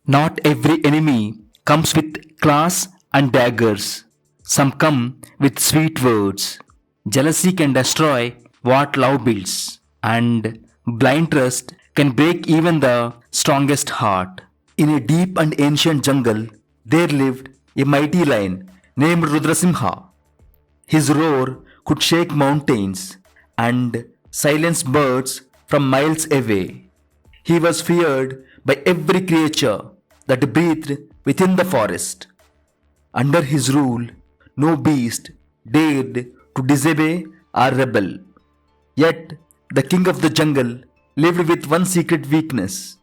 Not every enemy comes with claws and daggers. Some come with sweet words. Jealousy can destroy what love builds, and blind trust can break even the strongest heart. In a deep and ancient jungle, there lived a mighty lion named Rudrasimha. His roar could shake mountains and silence birds from miles away. He was feared by every creature that breathed within the forest. Under his rule, no beast dared to disobey or rebel. Yet, the king of the jungle lived with one secret weakness.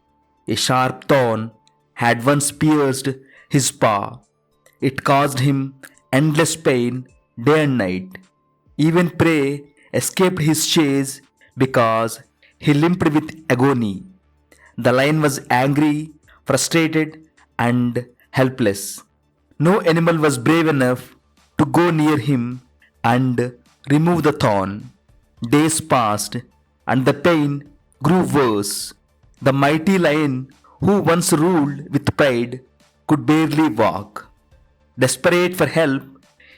A sharp thorn had once pierced his paw. It caused him endless pain day and night. Even prey escaped his chase because he limped with agony. The lion was angry, frustrated, and helpless. No animal was brave enough to go near him and remove the thorn. Days passed, and the pain grew worse. The mighty lion, who once ruled with pride, could barely walk. Desperate for help,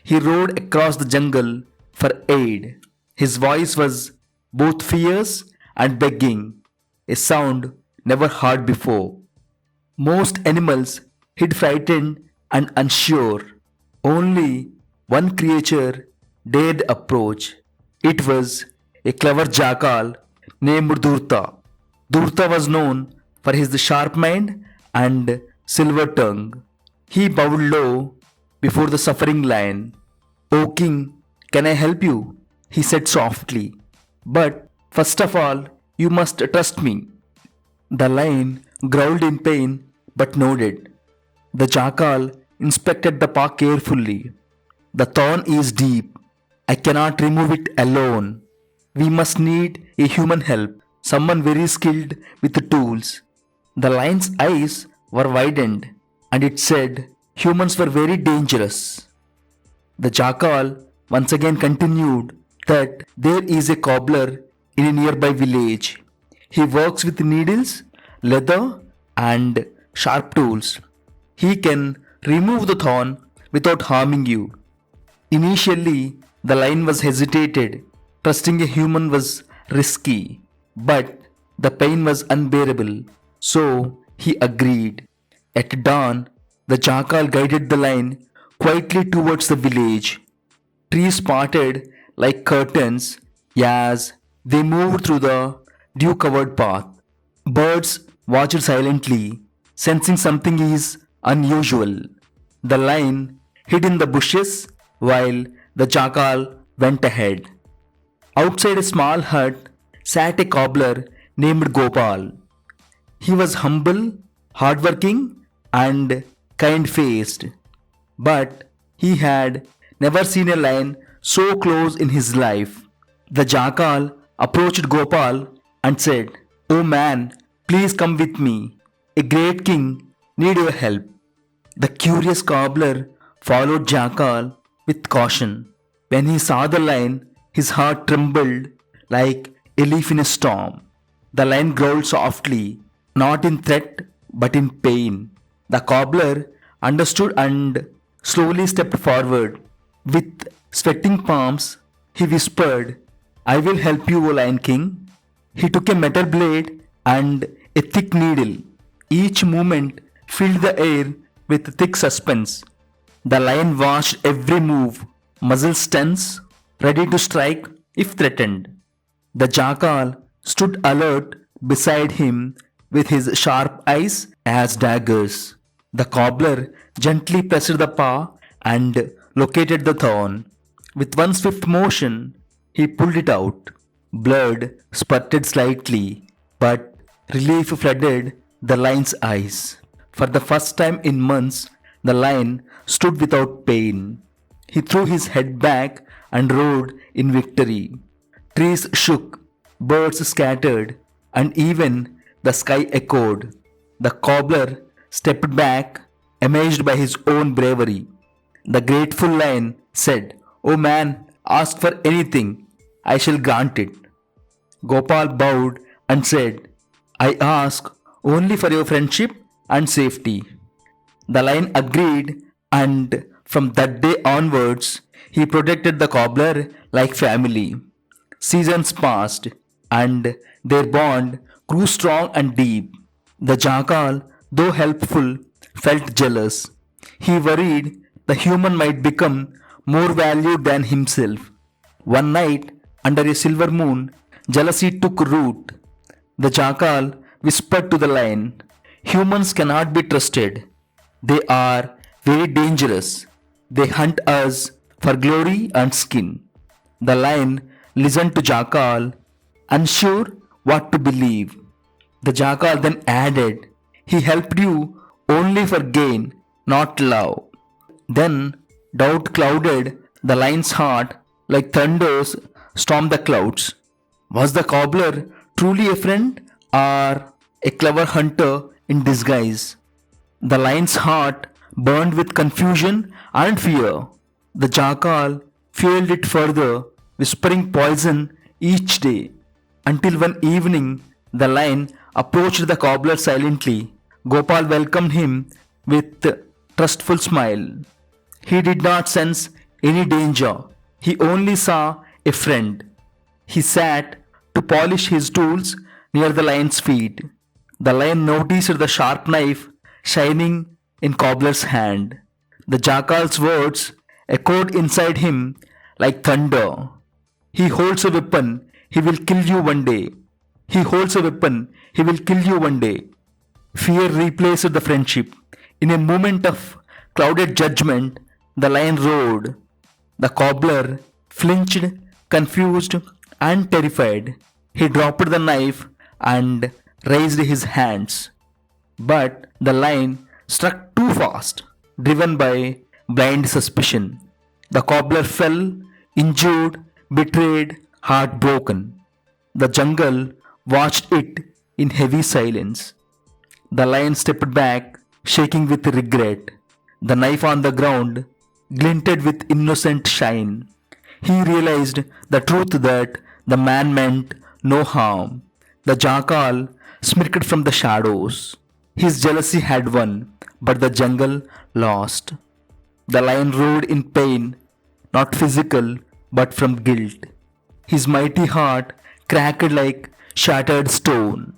he rode across the jungle for aid. His voice was both fierce and begging, a sound never heard before. Most animals hid frightened and unsure. Only one creature dared approach. It was a clever jackal named Durta. Durta was known for his sharp mind and silver tongue. He bowed low before the suffering lion. O king, can I help you? He said softly. But first of all, you must trust me. The lion growled in pain but nodded. The jackal inspected the paw carefully. The thorn is deep. I cannot remove it alone. We must need a human help, someone very skilled with the tools. The lion's eyes were widened and it said humans were very dangerous. The jackal once again continued that there is a cobbler in a nearby village. He works with needles, leather, and sharp tools. He can remove the thorn without harming you. Initially, the lion was hesitated. Trusting a human was risky, but the pain was unbearable, so he agreed. At dawn, the jackal guided the lion quietly towards the village. Trees parted like curtains as they moved through the dew covered path. Birds watched silently, sensing something is unusual. The lion hid in the bushes while the jackal went ahead. Outside a small hut sat a cobbler named Gopal. He was humble, hardworking, and kind faced. But he had never seen a lion so close in his life. The jackal approached Gopal and said, "Oh man, please come with me. A great king needs your help." The curious cobbler followed Jackal with caution. When he saw the lion, his heart trembled like a leaf in a storm. The lion growled softly, not in threat but in pain. The cobbler understood and slowly stepped forward. With sweating palms, he whispered, "I will help you, O Lion King." He took a metal blade and a thick needle. Each movement filled the air with thick suspense. The lion watched every move, muscles tense, ready to strike if threatened. The jackal stood alert beside him with his sharp eyes as daggers. The cobbler gently pressed the paw and located the thorn. With one swift motion, he pulled it out. Blood spurted slightly, but relief flooded the lion's eyes. For the first time in months, the lion stood without pain. He threw his head back and roared in victory. Trees shook, birds scattered, and even the sky echoed. The cobbler stepped back, amazed by his own bravery. The grateful lion said, "Oh man, ask for anything, I shall grant it." Gopal bowed and said, "I ask only for your friendship and safety. The lion agreed, and from that day onwards, he protected the cobbler like family. Seasons passed, and their bond grew strong and deep. The jackal, though helpful, felt jealous. He worried the human might become more valued than himself. One night, under a silver moon, jealousy took root. The jackal whispered to the lion, "Humans cannot be trusted. They are very dangerous. They hunt us for glory and skin." The lion listened to jackal, unsure what to believe. The jackal then added, "He helped you only for gain, not love." Then doubt clouded the lion's heart like thunders stormed the clouds. Was the cobbler truly a friend or a clever hunter in disguise? The lion's heart burned with confusion and fear. The jackal fueled it further, whispering poison each day, until one evening the lion approached the cobbler silently. Gopal welcomed him with a trustful smile. He did not sense any danger. He only saw a friend. He sat to polish his tools near the lion's feet. The lion noticed the sharp knife shining in cobbler's hand. The jackal's words echoed inside him like thunder. "He holds a weapon, he will kill you one day. He holds a weapon, he will kill you one day." Fear replaced the friendship. In a moment of clouded judgment, the lion roared. The cobbler flinched, confused, and terrified. He dropped the knife and raised his hands. But the lion struck too fast, driven by blind suspicion. The cobbler fell, injured, betrayed, heartbroken. The jungle watched it in heavy silence. The lion stepped back, shaking with regret. The knife on the ground glinted with innocent shine. He realized the truth that the man meant no harm. The jackal smirked from the shadows. His jealousy had won, but the jungle lost. The lion roared in pain, not physical, but from guilt. His mighty heart cracked like shattered stone.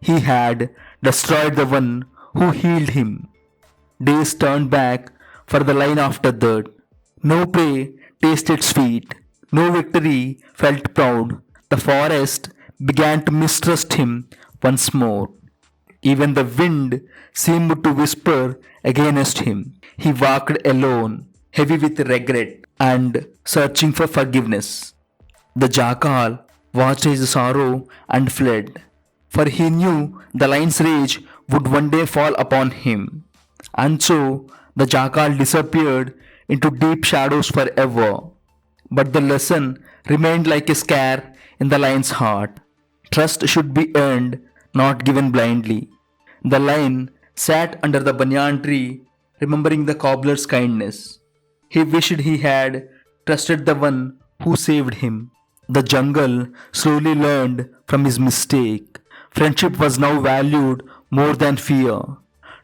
He had destroyed the one who healed him. Days turned back for the lion after that. No prey tasted sweet. No victory felt proud. The forest began to mistrust him once more. Even the wind seemed to whisper against him. He walked alone, heavy with regret and searching for forgiveness. The jackal watched his sorrow and fled, for he knew the lion's rage would one day fall upon him. And so the jackal disappeared into deep shadows forever. But the lesson remained like a scare in the lion's heart. Trust should be earned, not given blindly. The lion sat under the banyan tree, remembering the cobbler's kindness. He wished he had trusted the one who saved him. The jungle slowly learned from his mistake. Friendship was now valued more than fear.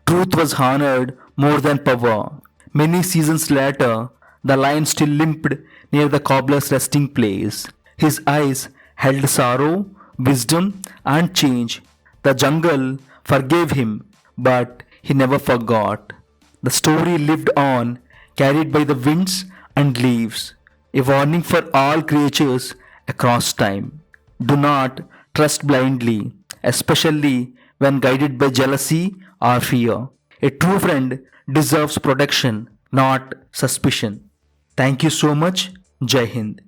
Truth was honored more than power. Many seasons later, the lion still limped near the cobbler's resting place. His eyes held sorrow, wisdom, and change. The jungle forgave him, but he never forgot. The story lived on, carried by the winds and leaves, a warning for all creatures across time. Do not trust blindly, especially when guided by jealousy or fear. A true friend deserves protection, not suspicion. Thank you so much. Jai Hind.